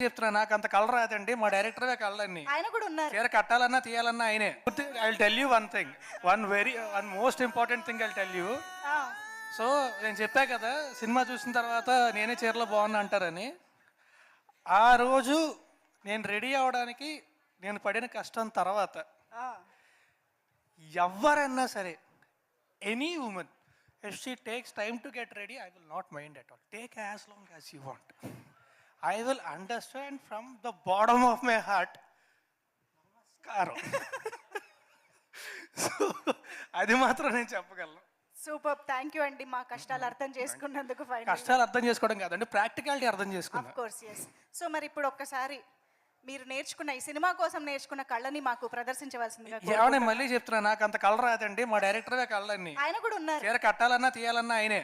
చెప్తున్నా నాకు అంత కలర్ రాదండి, మా డైరెక్టరే కలర్ని. ఆయన కూడా ఉన్నారు. చీర కట్టాలన్నా తీయాలన్నా ఆయనే. I will tell you one thing, one most important thing I will tell you. ఆ, సో నేను చెప్పా కదా సినిమా చూసిన తర్వాత నేనే చీరలో బాగున్నా అంటారని. ఆ రోజు నేను రెడీ అవడానికి నేను పడిన కష్టం తర్వాత ఆ. ఎవరన్నా సరే, any women, if she takes time to get ready, I will not mind at all. Take as long as you want. I will understand from the bottom of my heart. నమస్కారం. So అది మాత్రం నేను చెప్పగలను. Super, thank you అండి, మా కష్టాలు అర్థం చేసుకున్నందుకు. కష్టాలు అర్థం చేసుకోవడం కాదండి, ప్రాక్టికాలిటీ అర్థం చేసుకున్నాను. Of course, yes. సో మరి ఇప్పుడు ఒక్కసారి మీరు నేర్చుకున్న ఈ సినిమా కోసం నేర్చుకున్న కళ్ళని మాకు ప్రదర్శించవలసిందిగా ఏమన్నా మళ్ళీ చెప్తున్నా నాకు అంత కలర్ రాదండి, మా డైరెక్టరే కలర్ని. ఆయన కూడా ఉన్నారు. చీర కట్టాలన్నా తీయాలన్నా ఆయనే.